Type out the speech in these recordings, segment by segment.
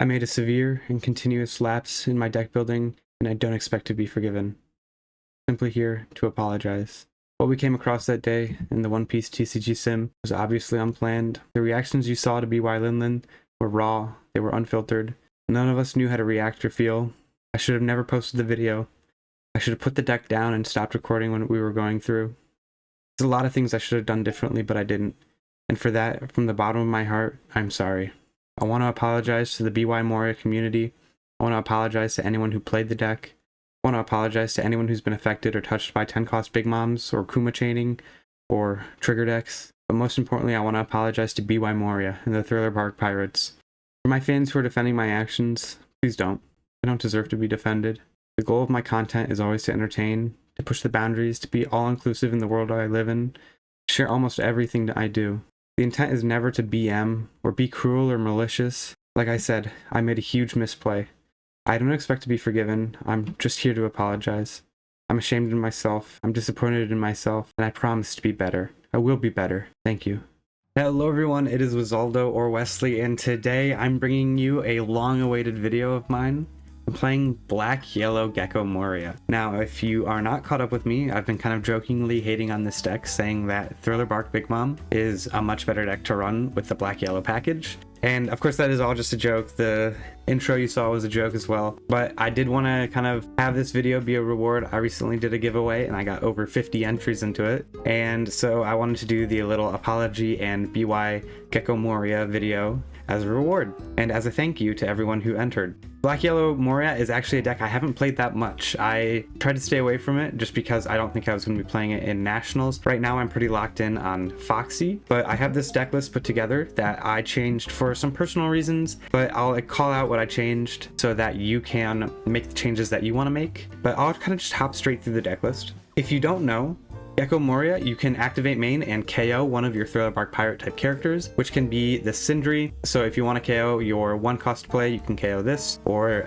I made a severe and continuous lapse in my deck building, and I don't expect to be forgiven. Simply here to apologize. What we came across that day in the One Piece TCG sim was obviously unplanned. The reactions you saw to BY Linlin were raw, they were unfiltered. None of us knew how to react or feel. I should have never posted the video. I should have put the deck down and stopped recording when we were going through. There's a lot of things I should have done differently, but I didn't. And for that, from the bottom of my heart, I'm sorry. I want to apologize to the BY Moria community. I want to apologize to anyone who played the deck. I want to apologize to anyone who's been affected or touched by 10-cost Big Moms or Kuma chaining or trigger decks. But most importantly, I want to apologize to BY Moria and the Thriller Bark Pirates. For my fans who are defending my actions, please don't. I don't deserve to be defended. The goal of my content is always to entertain, to push the boundaries, to be all-inclusive in the world I live in, to share almost everything that I do. The intent is never to BM or be cruel or malicious. Like I said, I made a huge misplay. I don't expect to be forgiven. I'm just here to apologize. I'm ashamed of myself. I'm disappointed in myself, and I promise to be better. I will be better. Thank you. Hello everyone, it is Wizaldo or Wesley, and today I'm bringing you a long-awaited video of mine. I'm playing Black Yellow Gecko Moria. Now, if you are not caught up with me, I've been kind of jokingly hating on this deck, saying that Thriller Bark Big Mom is a much better deck to run with the Black Yellow package. And of course that is all just a joke. The intro you saw was a joke as well. But I did want to kind of have this video be a reward. I recently did a giveaway and I got over 50 entries into it. And so I wanted to do the little apology and BY Gecko Moria video as a reward. And as a thank you to everyone who entered. Black Yellow Moria is actually a deck I haven't played that much. I tried to stay away from it just because I don't think I was going to be playing it in Nationals. Right now I'm pretty locked in on Foxy, but I have this deck list put together that I changed for some personal reasons, but I'll call out what I changed so that you can make the changes that you want to make. But I'll kind of just hop straight through the deck list. If you don't know, Gecko Moria, you can activate main and KO one of your Thriller Bark Pirate type characters, which can be the Sindri. So if you want to KO your 1-cost play, you can KO this, or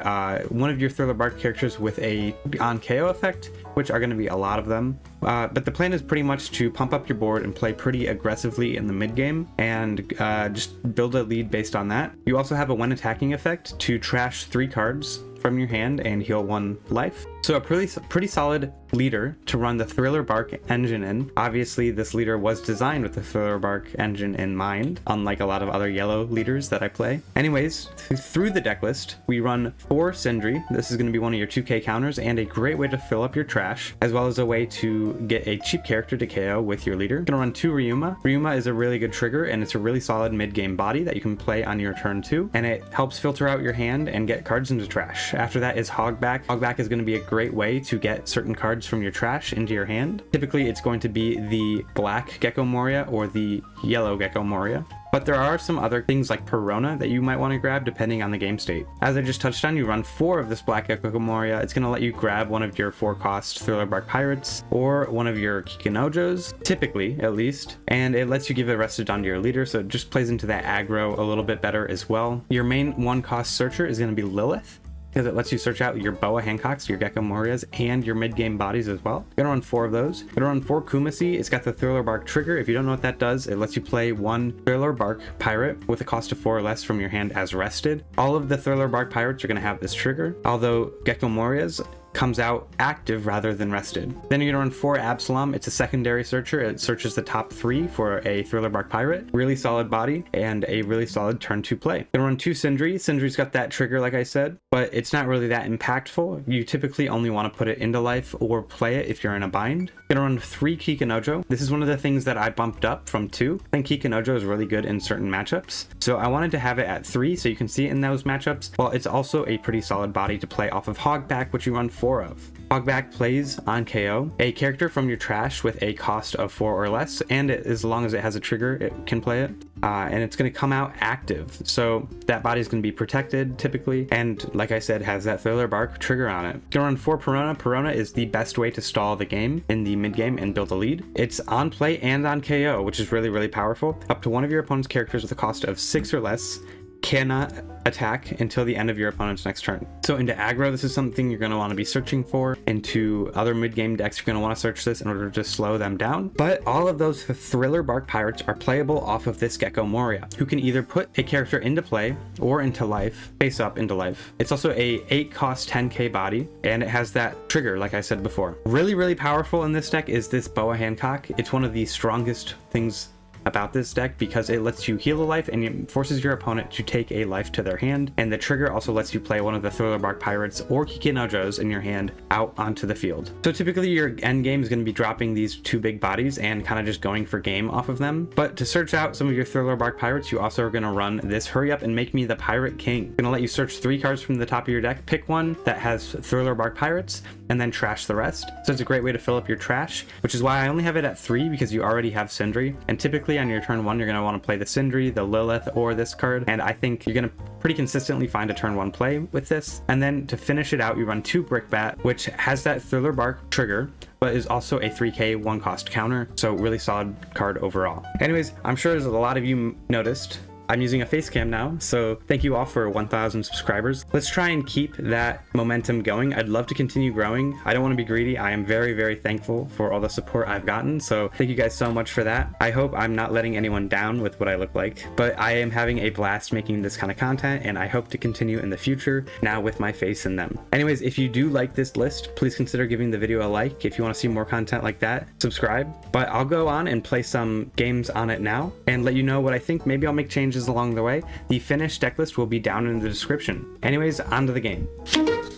one of your Thriller Bark characters with a on KO effect, which are going to be a lot of them. But the plan is pretty much to pump up your board and play pretty aggressively in the mid game and just build a lead based on that. You also have a when attacking effect to trash 3 cards from your hand and heal 1 life. So a pretty solid leader to run the Thriller Bark engine in. Obviously this leader was designed with the Thriller Bark engine in mind, unlike a lot of other yellow leaders that I play. Anyways, through the deck list, we run 4 Sindri. This is going to be one of your 2k counters and a great way to fill up your trash, as well as a way to get a cheap character to KO with your leader. You're going to run 2 Ryuma. Ryuma is a really good trigger and it's a really solid mid-game body that you can play on your turn 2, and it helps filter out your hand and get cards into trash. After that is Hogback. Hogback is going to be a great way to get certain cards from your trash into your hand. Typically it's going to be the Black Gecko Moria or the Yellow Gecko Moria. But there are some other things like Perona that you might want to grab depending on the game state. As I just touched on, you run 4 of this Black Gecko Moria. It's going to let you grab one of your 4-cost Thriller Bark Pirates or one of your Kikinojos, typically at least, and it lets you give a Rested Dawn to your leader, so it just plays into that aggro a little bit better as well. Your main 1-cost searcher is going to be Lilith, because it lets you search out your Boa Hancocks, your Gecko Morias, and your mid-game bodies as well. You're gonna run 4 of those. You're gonna run 4 Kumasi. It's got the Thriller Bark trigger. If you don't know what that does, it lets you play 1 Thriller Bark Pirate with a cost of 4 or less from your hand as rested. All of the Thriller Bark Pirates are gonna have this trigger, although Gecko Morias comes out active rather than rested. Then you're gonna run 4 Absalom. It's a secondary searcher. It searches the top 3 for a Thriller Bark Pirate. Really solid body and a really solid turn 2 play. You're gonna run 2 Sindri. Sindri's got that trigger like I said, but it's not really that impactful. You typically only want to put it into life or play it if you're in a bind. You're gonna run 3 Kikinojo. This is one of the things that I bumped up from 2. I think Kikinojo is really good in certain matchups, so I wanted to have it at 3 so you can see it in those matchups. Well, it's also a pretty solid body to play off of Hogback, which you run 4 of. Hogback plays on KO a character from your trash with a cost of 4 or less, and as long as it has a trigger, it can play it. And it's going to come out active, so that body is going to be protected typically, and like I said, has that Thriller Bark trigger on it. You're going to run 4 Perona. Perona is the best way to stall the game in the mid game and build a lead. It's on play and on KO, which is really, really powerful. Up to one of your opponent's characters with a cost of 6 or less cannot attack until the end of your opponent's next turn. So into aggro, this is something you're going to want to be searching for. Into other mid-game decks, you're going to want to search this in order to slow them down. But all of those Thriller Bark Pirates are playable off of this Gecko Moria, who can either put a character into play or into life, face up into life. It's also a 8-cost 10k body, and it has that trigger like I said before. Really powerful in this deck is this Boa Hancock. It's one of the strongest things about this deck because it lets you heal a life and it forces your opponent to take a life to their hand, and the trigger also lets you play one of the Thriller Bark Pirates or Kikinojos in your hand out onto the field. So typically your end game is going to be dropping these 2 big bodies and kind of just going for game off of them. But to search out some of your Thriller Bark Pirates, you also are going to run this Hurry Up and Make Me the Pirate King. It's going to let you search 3 cards from the top of your deck, pick one that has Thriller Bark Pirates, and then trash the rest. So it's a great way to fill up your trash, which is why I only have it at 3, because you already have Sindri, and typically on your turn 1 you're going to want to play the Sindri, the Lilith, or this card, and I think you're going to pretty consistently find a turn 1 play with this. And then to finish it out, you run 2 Brickbat, which has that Thriller Bark trigger, but is also a 3k 1-cost counter, so really solid card overall. Anyways, I'm sure as a lot of you noticed, I'm using a face cam now, so thank you all for 1,000 subscribers. Let's try and keep that momentum going. I'd love to continue growing. I don't want to be greedy. I am very thankful for all the support I've gotten, so thank you guys so much for that. I hope I'm not letting anyone down with what I look like, but I am having a blast making this kind of content, and I hope to continue in the future now with my face in them. Anyways, if you do like this list, please consider giving the video a like. If you want to see more content like that, subscribe. But I'll go on and play some games on it now and let you know what I think. Maybe I'll make changes along the way. The finished deck list will be down in the description. Anyways, on to the game.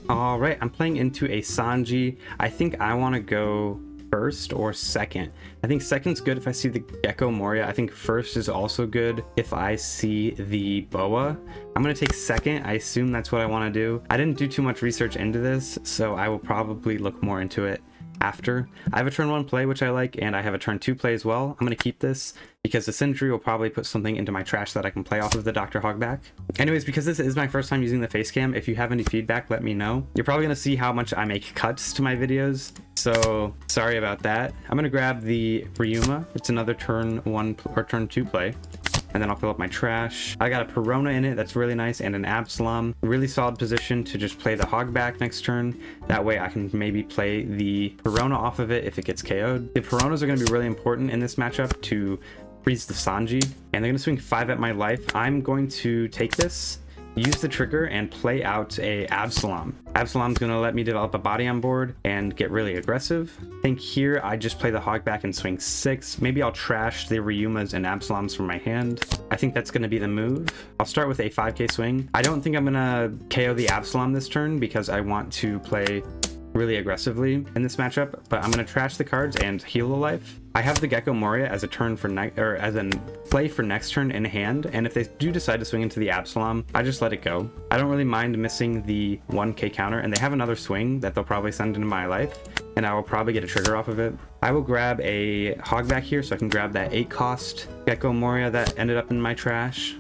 All right, I'm playing into a Sanji. I think I want to go first or second. I think second's good if I see the Gecko Moria. I think first is also good if I see the Boa. I'm going to take second. I assume that's what I want to do. I didn't do too much research into this, so I will probably look more into it after. I have a turn 1 play which I like, and I have a turn 2 play as well. I'm going to keep this because the Sindri will probably put something into my trash that I can play off of the Dr. Hogback. Anyways, because this is my first time using the face cam, if you have any feedback, let me know. You're probably going to see how much I make cuts to my videos, so sorry about that. I'm going to grab the Ryuma. It's another turn 1 or turn 2 play, and then I'll fill up my trash. I got a Perona in it, that's really nice, and an Absalom. Really solid position to just play the Hogback next turn. That way I can maybe play the Perona off of it if it gets KO'd. The Peronas are going to be really important in this matchup to freeze the Sanji, and they're going to swing 5 at my life. I'm going to take this, use the trigger, and play out a Absalom. Absalom's going to let me develop a body on board and get really aggressive. I think here I just play the Hogback and swing 6. Maybe I'll trash the Ryumas and Absaloms from my hand. I think that's going to be the move. I'll start with a 5k swing. I don't think I'm going to KO the Absalom this turn because I want to play really aggressively in this matchup, but I'm going to trash the cards and heal a life. I have the Gecko Moria as a turn for as a play for next turn in hand, and if they do decide to swing into the Absalom, I just let it go. I don't really mind missing the 1k counter, and they have another swing that they'll probably send into my life, and I will probably get a trigger off of it. I will grab a Hogback here so I can grab that 8-cost Gecko Moria that ended up in my trash.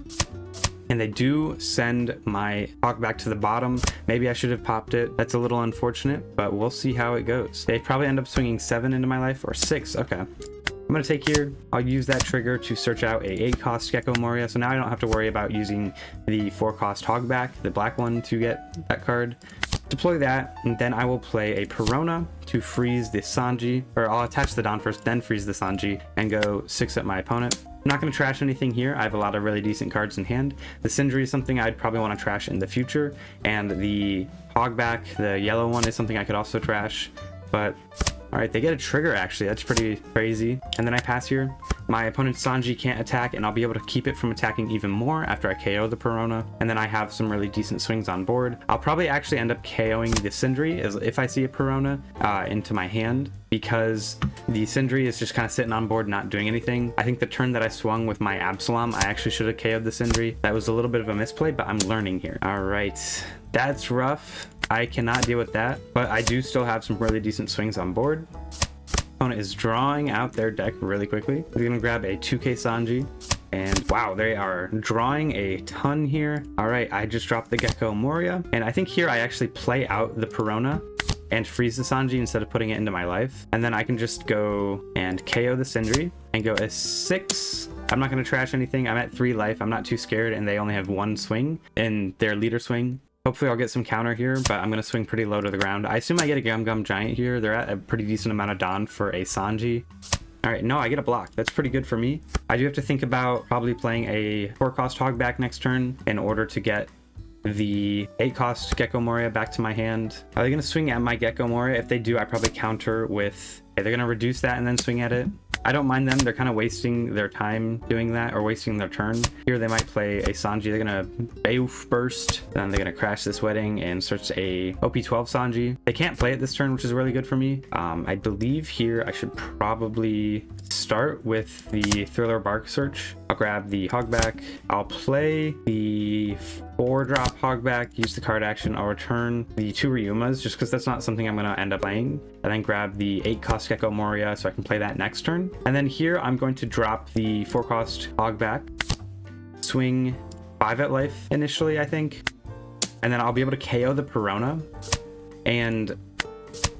And they do send my Hogback to the bottom. Maybe I should have popped it. That's a little unfortunate, but we'll see how it goes. They probably end up swinging 7 into my life, or 6. Okay. I'm going to take here. I'll use that trigger to search out a 8-cost Gecko Moria. So now I don't have to worry about using the 4-cost Hogback, the black one, to get that card. Deploy that, and then I will play a Perona to freeze the Sanji, or I'll attach the Dawn first, then freeze the Sanji, and go 6 at my opponent. I'm not going to trash anything here. I have a lot of really decent cards in hand. The Sindri is something I'd probably want to trash in the future, and the Hogback, the yellow one, is something I could also trash, but all right, they get a trigger actually. That's pretty crazy. And then I pass here. My opponent Sanji can't attack, and I'll be able to keep it from attacking even more after I KO the Perona. And then I have some really decent swings on board. I'll probably actually end up KOing the Sindri if I see a Perona into my hand, because the Sindri is just kind of sitting on board not doing anything. I think the turn that I swung with my Absalom, I actually should have KO'd the Sindri. That was a little bit of a misplay, but I'm learning here. All right, that's rough. I cannot deal with that, but I do still have some really decent swings on board. Opponent is drawing out their deck really quickly. We're gonna grab a 2k Sanji, and wow, they are drawing a ton here. All right, I just dropped the Gecko Moria, and I think here I actually play out the Perona and freeze the Sanji instead of putting it into my life, and then I can just go and KO the Sindri and go a 6 I'm not going to trash anything. I'm at 3 life. I'm not too scared, and they only have 1 swing in their leader swing. Hopefully I'll get some counter here, but I'm going to swing pretty low to the ground. I assume I get a Gum Giant here. They're at a pretty decent amount of Don for a Sanji. All right, no, I get a block. That's pretty good for me. I do have to think about probably playing a 4-cost Hogback next turn in order to get the 8-cost Gecko Moria back to my hand. Are they going to swing at my Gecko Moria? If they do, I probably counter with... Okay, they're going to reduce that and then swing at it. I don't mind them. They're kind of wasting their time doing that, or wasting their turn. Here they might play a Sanji. They're going to Beowulf Burst. Then they're going to crash this wedding and search a OP12 Sanji. They can't play it this turn, which is really good for me. I believe here I should probably start with the Thriller Bark Search. I'll grab the Hogback. I'll play the 4-drop Hogback, use the card action. I'll return the 2 Ryumas just because that's not something I'm going to end up playing. And then grab the 8-cost Gecko Moria so I can play that next turn. And then here I'm going to drop the 4-cost Hogback, swing 5 at life initially, I think. And then I'll be able to KO the Perona and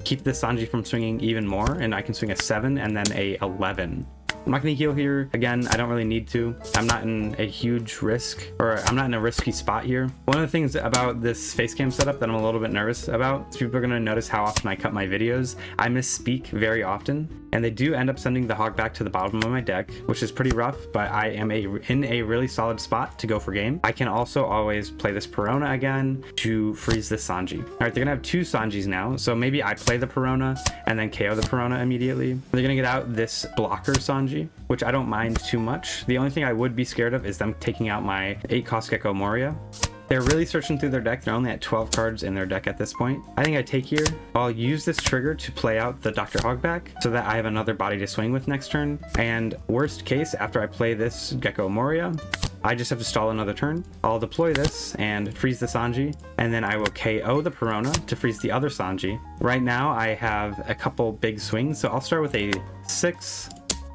keep the Sanji from swinging even more. And I can swing a 7 and then a 11. I'm not going to heal here. Again, I don't really need to. I'm not in a huge risk, or I'm not in a risky spot here. One of the things about this face cam setup that I'm a little bit nervous about is people are going to notice how often I cut my videos. I misspeak very often, and they do end up sending the Hogback to the bottom of my deck, which is pretty rough, but I am in a really solid spot to go for game. I can also always play this Perona again to freeze the Sanji. All right, they're going to have 2 Sanjis now, so maybe I play the Perona and then KO the Perona immediately. They're going to get out this blocker Sanji, which I don't mind too much. The only thing I would be scared of is them taking out my 8-cost Gecko Moria. They're really searching through their deck. They're only at 12 cards in their deck at this point. I think I take here. I'll use this trigger to play out the Dr. Hogback so that I have another body to swing with next turn. And worst case, after I play this Gecko Moria, I just have to stall another turn. I'll deploy this and freeze the Sanji, and then I will KO the Perona to freeze the other Sanji. Right now, I have a couple big swings, so I'll start with a 6.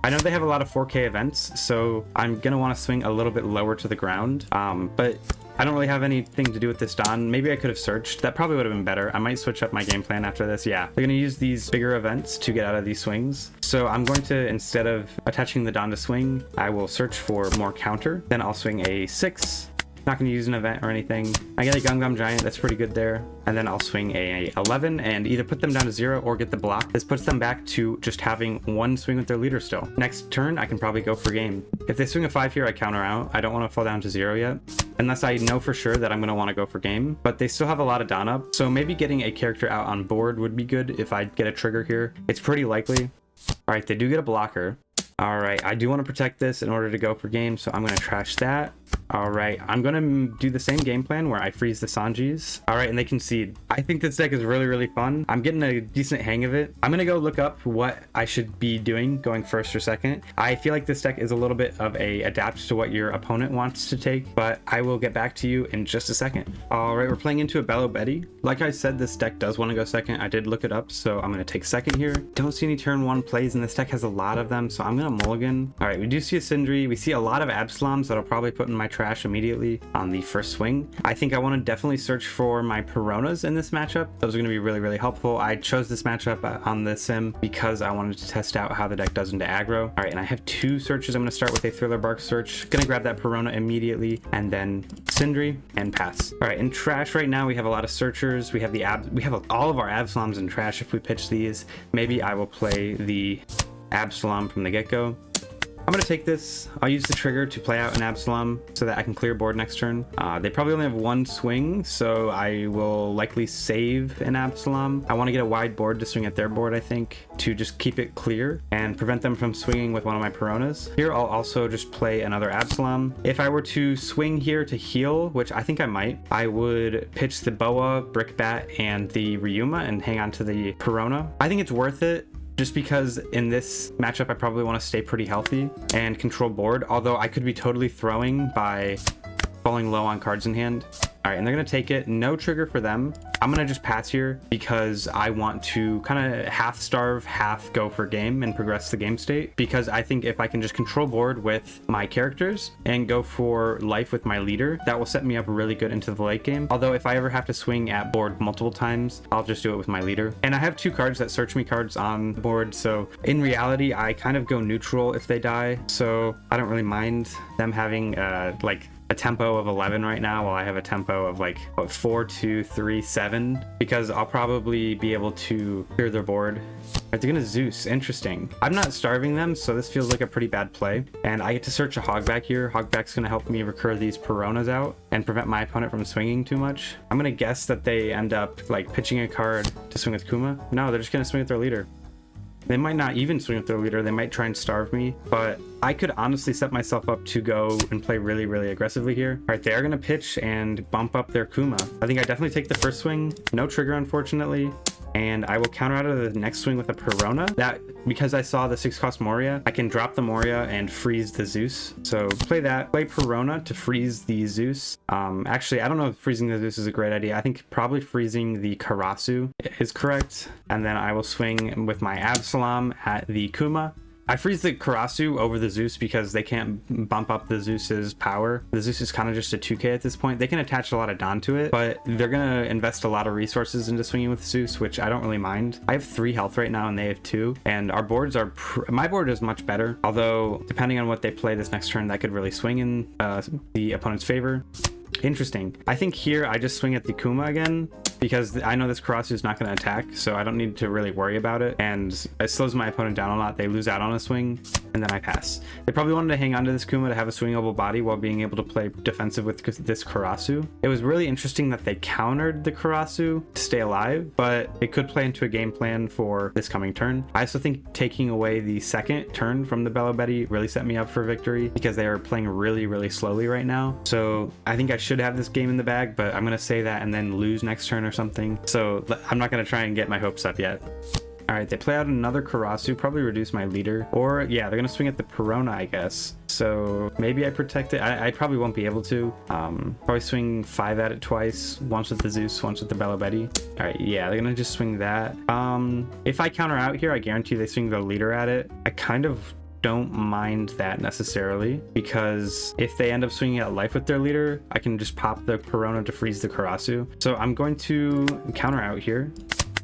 I know they have a lot of 4K events, so I'm going to want to swing a little bit lower to the ground, but I don't really have anything to do with this Don. Maybe I could have searched. That probably would have been better. I might switch up my game plan after this. Yeah, they're going to use these bigger events to get out of these swings. So I'm going to, instead of attaching the Don to swing, I will search for more counter. Then I'll swing a 6. Not going to use an event or anything. I get a Gum Giant. That's pretty good there. And then I'll swing a 11 and either put them down to 0 or get the block. This puts them back to just having 1 swing with their leader still. Next turn, I can probably go for game. If they swing a 5 here, I counter out. I don't want to fall down to 0 yet, unless I know for sure that I'm going to want to go for game. But they still have a lot of Don up, so maybe getting a character out on board would be good if I get a trigger here. It's pretty likely. All right, they do get a blocker. All right, I do want to protect this in order to go for game, so I'm going to trash that. All right, I'm going to do the same game plan where I freeze the Sanjis. All right, and they concede. I think this deck is really, really fun. I'm getting a decent hang of it. I'm going to go look up what I should be doing going first or second. I feel like this deck is a little bit of a adapt to what your opponent wants to take, but I will get back to you in just a second. All right, we're playing into a Bello Betty. Like I said, this deck does want to go second. I did look it up, so I'm going to take second here. Don't see any turn 1 plays, and this deck has a lot of them, so I'm going to mulligan. All right, we do see a Sindri. We see a lot of Absaloms that I'll probably put in my trash immediately on the first swing. I think I want to definitely search for my Peronas in this matchup. Those are going to be really, really helpful. I chose this matchup on the sim because I wanted to test out how the deck does into aggro. All right, and I have 2 searches. I'm going to start with a Thriller Bark Search. Going to grab that Perona immediately, and then Sindri and pass. All right, in trash right now, we have a lot of searchers. We have all of our Absaloms in trash if we pitch these. Maybe I will play the Absalom from the get-go. I'm going to take this. I'll use the trigger to play out an Absalom so that I can clear board next turn. They probably only have 1 swing, so I will likely save an Absalom. I want to get a wide board to swing at their board, I think, to just keep it clear and prevent them from swinging with one of my Peronas. Here, I'll also just play another Absalom. If I were to swing here to heal, which I think I might, I would pitch the Boa, Brickbat, and the Ryuma and hang on to the Perona. I think it's worth it, just because in this matchup I probably want to stay pretty healthy and control board, although I could be totally throwing by falling low on cards in hand. All right, and they're gonna take it. No trigger for them. I'm gonna just pass here because I want to kind of half starve, half go for game and progress the game state, because I think if I can just control board with my characters and go for life with my leader, that will set me up really good into the late game. Although if I ever have to swing at board multiple times, I'll just do it with my leader. And I have 2 cards that search me cards on the board, so in reality I kind of go neutral if they die, so I don't really mind them having like a tempo of 11 right now, while I have a tempo of like what, 4, 2, 3, 7, because I'll probably be able to clear their board. They're gonna Zeus. Interesting. I'm not starving them, so this feels like a pretty bad play. And I get to search a Hogback here. Hogback's gonna help me recur these Pironas out and prevent my opponent from swinging too much. I'm gonna guess that they end up like pitching a card to swing with Kuma. No, they're just gonna swing with their leader. They might not even swing with their leader. They might try and starve me, but I could honestly set myself up to go and play really, really aggressively here. All right, they are going to pitch and bump up their Kuma. I think I definitely take the first swing. No trigger, unfortunately. And I will counter out of the next swing with a Pirona. That, because I saw the 6-cost Moria, I can drop the Moria and freeze the Zeus. So play that. Play Pirona to freeze the Zeus. Actually, I don't know if freezing the Zeus is a great idea. I think probably freezing the Karasu is correct. And then I will swing with my Absalom at the Kuma. I freeze the Karasu over the Zeus because they can't bump up the Zeus's power. The Zeus is kind of just a 2k at this point. They can attach a lot of Don to it, but they're gonna invest a lot of resources into swinging with Zeus, which I don't really mind. I have 3 health right now and they have 2, and our boards are my board is much better, although depending on what they play this next turn, that could really swing in the opponent's favor. Interesting. I think here I just swing at the Kuma again, because I know this Karasu is not going to attack, so I don't need to really worry about it, and it slows my opponent down a lot. They lose out on a swing, and then I pass. They probably wanted to hang on to this Kuma to have a swingable body while being able to play defensive with this Karasu. It was really interesting that they countered the Karasu to stay alive, but it could play into a game plan for this coming turn. I also think taking away the second turn from the Bello Betty really set me up for victory, because they are playing really, really slowly right now. So I think I should have this game in the bag, but I'm going to say that and then lose next turn or something. So I'm not going to try and get my hopes up yet. All right, they play out another Karasu, probably reduce my leader, or yeah, they're going to swing at the Pirona, I guess. So maybe I protect it. I probably won't be able to. Probably swing 5 at it twice, once with the Zeus, once with the Bello Betty. All right, yeah, they're going to just swing that. If I counter out here, I guarantee they swing the leader at it. I kind of don't mind that necessarily, because if they end up swinging at life with their leader, I can just pop the Pirona to freeze the Karasu. So I'm going to counter out here.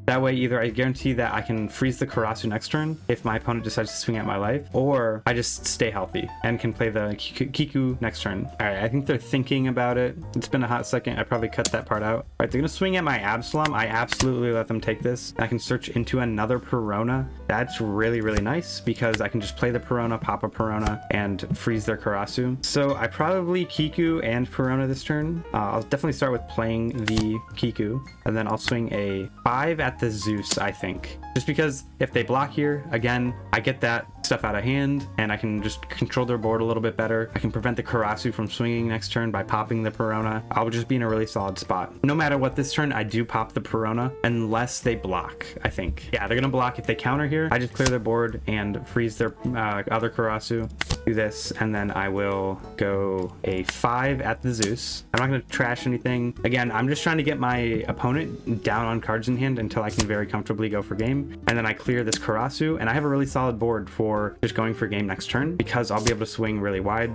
That way, either I guarantee that I can freeze the Karasu next turn if my opponent decides to swing at my life, or I just stay healthy and can play the Kiku next turn. All right, I think they're thinking about it. It's been a hot second. I probably cut that part out. All right, they're gonna swing at my Absalom. I absolutely let them take this. I can search into another Pirona. That's really, really nice, because I can just play the Pirona, pop a Pirona, and freeze their Karasu. So I probably Kiku and Pirona this turn. I'll definitely start with playing the Kiku, and then I'll swing a 5 at the Zeus, I think. Just because if they block here, again, I get that stuff out of hand, and I can just control their board a little bit better. I can prevent the Karasu from swinging next turn by popping the Pirona. I'll just be in a really solid spot. No matter what this turn, I do pop the Pirona, unless they block, I think. Yeah, they're gonna block. If they counter here, I just clear their board and freeze their other Karasu. Do this, and then I will go a 5 at the Zeus. I'm not gonna trash anything. Again, I'm just trying to get my opponent down on cards in hand until I can very comfortably go for game. And then I clear this Karasu, and I have a really solid board for just going for game next turn, because I'll be able to swing really wide.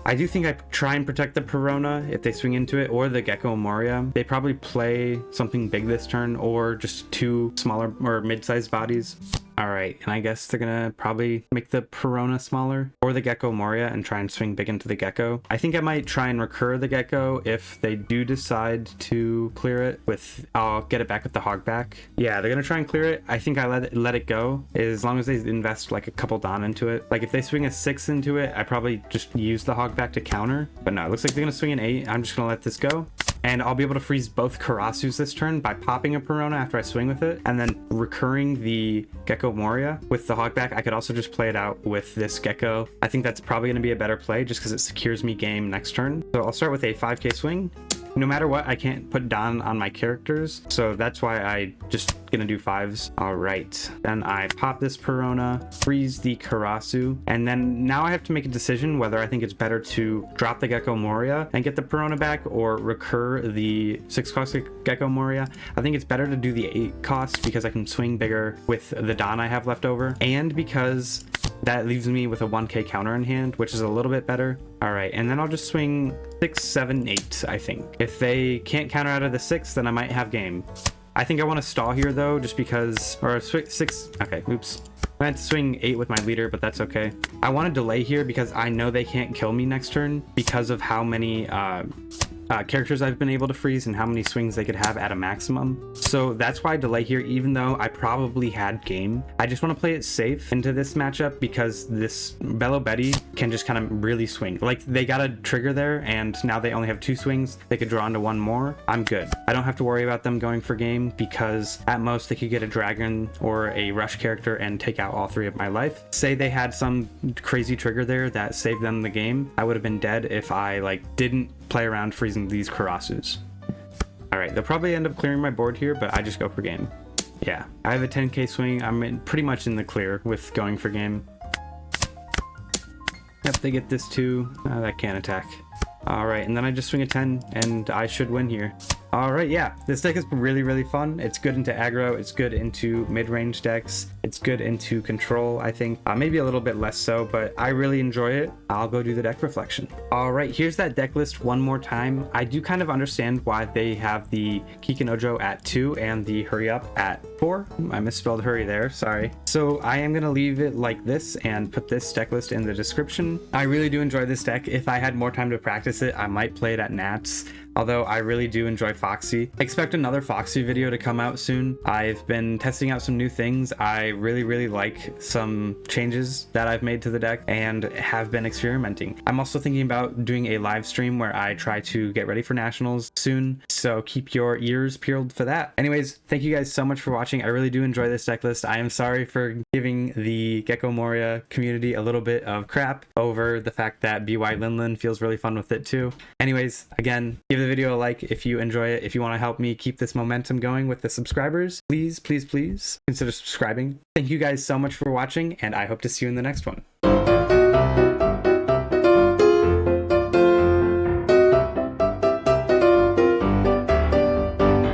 I do think I try and protect the Pirona if they swing into it, or the Gecko Moria. They probably play something big this turn, or just 2 smaller or mid-sized bodies. All right, and I guess they're gonna probably make the Pirona smaller, or the Gecko Moria, and try and swing big into the Gecko. I think I might try and recur the Gecko if they do decide to clear it with, I'll get it back with the Hogback. Yeah, they're gonna try and clear it. I think I let it go, as long as they invest like a couple Don into it. Like if they swing a 6 into it, I probably just use the Hogback to counter. But no, it looks like they're gonna swing an 8. I'm just gonna let this go. And I'll be able to freeze both Karasus this turn by popping a Pirona after I swing with it, and then recurring the Gecko Moria with the Hogback. I could also just play it out with this Gecko. I think that's probably going to be a better play, just because it secures me game next turn. So I'll start with a 5k swing. no matter what, I can't put Don on my characters, so that's why I just gonna do 5s. All right, then I pop this Perona, freeze the Karasu, and then now I have to make a decision whether I think it's better to drop the Gecko Moria and get the Perona back, or recur the 6 cost Gecko Moria. I think it's better to do the 8 cost because I can swing bigger with the Don I have left over, and because that leaves me with a 1k counter in hand, which is a little bit better. All right, and then I'll just swing 6, 7, 8, I think. If they can't counter out of the 6, then I might have game. I think I want to stall here though, just because, or 6, okay, oops. I had to swing 8 with my leader, but that's okay. I want to delay here because I know they can't kill me next turn because of how many characters I've been able to freeze and how many swings they could have at a maximum. So that's why I delay here, even though I probably had game. I just want to play it safe into this matchup because this Bello Betty can just kind of really swing. Like, they got a trigger there, and now they only have 2 swings. They could draw into 1 more. I'm good. I don't have to worry about them going for game because at most they could get a dragon or a rush character and take out all 3 of my life. Say they had some crazy trigger there that saved them the game. I would have been dead if I didn't play around freezing these Karasus. All right, they'll probably end up clearing my board here, but I just go for game. Yeah, I have a 10k swing. I'm pretty much in the clear with going for game. Yep, they get this too. That can't attack. All right, and then I just swing a 10 and I should win here. All right, yeah, this deck is really, really fun. It's good into aggro, it's good into mid-range decks, it's good into control, I think. Maybe a little bit less so, but I really enjoy it. I'll go do the deck reflection. All right, here's that deck list one more time. I do kind of understand why they have the Kikinojo at 2 and the Hurry Up at 4. I misspelled hurry there, sorry. So I am gonna leave it like this and put this deck list in the description. I really do enjoy this deck. If I had more time to practice it, I might play it at Nats. Although I really do enjoy Foxy. Expect another Foxy video to come out soon. I've been testing out some new things. I really like some changes that I've made to the deck and have been experimenting. I'm also thinking about doing a live stream where I try to get ready for nationals soon, so keep your ears peeled for that. Anyways, thank you guys so much for watching. I really do enjoy this deck list. I am sorry for giving the Gecko Moria community a little bit of crap over the fact that BY Linlin feels really fun with it too. Anyways, again, give the video a like if you enjoy it. If you want to help me keep this momentum going with the subscribers, please consider subscribing. Thank you guys so much for watching, and I hope to see you in the next one.